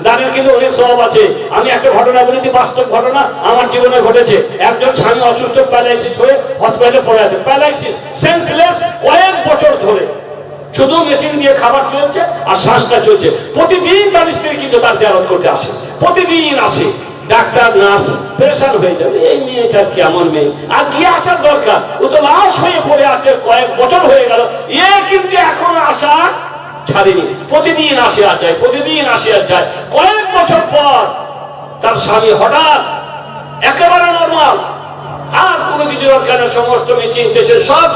দানের কিন্তু অনেক সওয়াব আছে। আমি একটা ঘটনা বলেছি, বাস্তব ঘটনা আমার জীবনে ঘটেছে। একজন স্বামী অসুস্থ, প্যারালাইসিস হয়ে হসপিটালে পড়ে আছে, প্যারালাইসিস সেন্সলেস কয়েক বছর ধরে, শুধু মেশিন দিয়ে খাবার চলছে আর শ্বাসটা চলছে। প্রতিদিন তার স্ত্রী কিন্তু তার জিয়ারত করতে আসে, প্রতিদিন আসে। ডাক্তার নার্স পেরেশান হয়ে যাবে, এই মেয়েটার কেমন মেয়ে, আর কি আসার দরকার, ও তো লাশ হয়ে পড়ে আছে, কয়েক বছর হয়ে গেল, এ কিন্তু এখন আসা ছাড়েনি, প্রতিদিন আসে আর যায়, প্রতিদিন আসে আর যায়। কয়েক বছর পর তার স্বামী হঠাৎ একেবারে নর্মাল, আর কোনো কিছু দরকার না, সমস্ত মেশিন টেশিন সব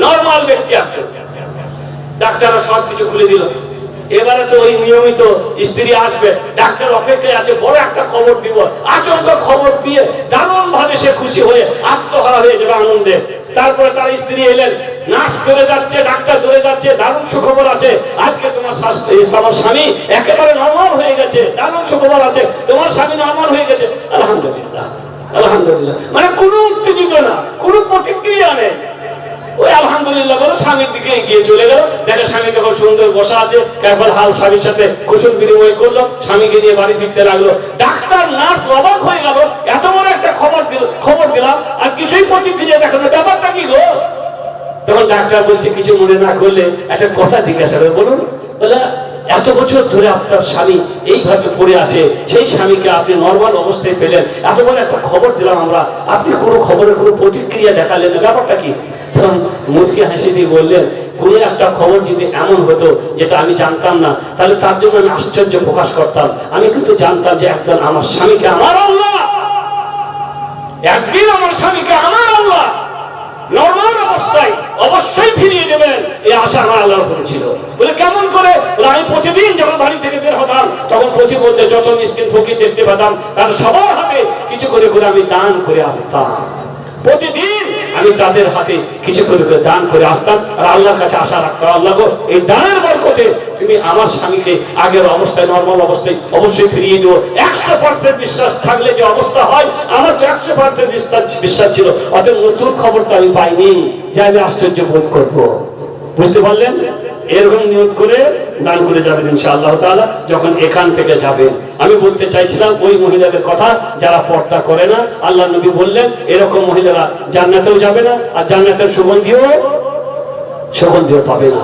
নর্মাল ব্যক্তি একজন। ডাক্তাররা সব কিছু খুলে দিল। এবারে তো ওই নিয়মিত স্ত্রী আসবে, ডাক্তার অপেক্ষায় আছে, বড় একটা খবর দিব, আচমকা খবর দিয়ে দারুণ ভাবে সে খুশি হয়ে আত্মহারা হয়ে যাবে আনন্দে। তারপরে তার স্ত্রী এলেন, নার্স ধরে যাচ্ছে, ডাক্তার ধরে যাচ্ছে, দারুণ সুখবর আছে, আজকে তোমার তোমার স্বামী একেবারে নরমাল হয়ে গেছে, দারুণ সুখবর আছে, তোমার স্বামী নরমাল হয়ে গেছে। আলহামদুলিল্লাহ, আলহামদুলিল্লাহ। মানে কোনো উত্তেজিত না, কোনো প্রতিক্রিয়া নেই, ওই আলহামদুলিল্লাহ বলে স্বামীর দিকে এগিয়ে চলে গেল। দেখে স্বামী তখন সুন্দর বসা আছে, একবার হাল স্বামীর সাথে কুশল বিনিময় করলো, স্বামীকে নিয়ে বাড়ি ফিরতে লাগলো। ডাক্তার নার্স অবাক হয়ে গেল, এত বড় একটা খবর দিলাম আর কিছুই প্রতিক্রিয়া দেখানো, ব্যাপারটা কি গো? তখন ডাক্তার বলছে, কিছু মনে না করলে একটা কথা জিজ্ঞাসা করে বলুন। বলে, এত বছর ধরে আপনার স্বামী এইভাবে পড়ে আছে, সেই স্বামীকে আপনি নর্মাল অবস্থায় পেলেন, এত বড় একটা খবর দিলাম আমরা, আপনি কোনো খবরের কোনো প্রতিক্রিয়া দেখালেন না, ব্যাপারটা কি? মুসকি হাসি দিয়ে বললেন, কোন একটা খবর যদি এমন হতো যেটা আমি জানতাম না, তাহলে তার জন্য আমি আশ্চর্য প্রকাশ করতাম। আমি কিন্তু জানতাম যে একজন আমার স্বামীকে আমার আল্লাহ, একদিন আমার স্বামীকে আমার আল্লাহ নরমাল অবস্থায় অবশ্যই ফিরিয়ে দেবেন, এই আশা আমার আল্লাহর উপরে ছিল। বলে কেমন করে? আমি প্রতিদিন যখন বাড়ি থেকে বের হতাম, তখন প্রতিমধ্যে যত মিসকিন ফকির দেখতে পেতাম, তার সবার হাতে কিছু করে করে আমি দান করে আসতাম। প্রতিদিন আমি তাদের হাতে কিছু করে করে দান করে আসতাম, আর আল্লাহর কাছে আশা রাখতাম, আল্লাহ গো, এই দানের বরকতে তুমি আমার স্বামীকে আগের অবস্থায়, নর্মাল অবস্থায় অবশ্যই ফিরিয়ে দিও। 100% বিশ্বাস থাকলে যে অবস্থা হয়, আমার তো 100% বিশ্বাস ছিল, অতএব নতুন খবর তো আমি পাইনি যে আমি আশ্চর্য বোধ করবো। বুঝতে পারলেন? এরকম নিয়ত করে দান করে যাবেন ইনশাআল্লাহ তাআলা যখন এখান থেকে যাবেন। আমি বলতে চাইছিলাম ওই মহিলাদের কথা যারা পর্দা করে না। আল্লাহ নবী বললেন, এরকম মহিলারা জান্নাতেও যাবে না, আর জান্নাতের সুগন্ধিও পাবে না।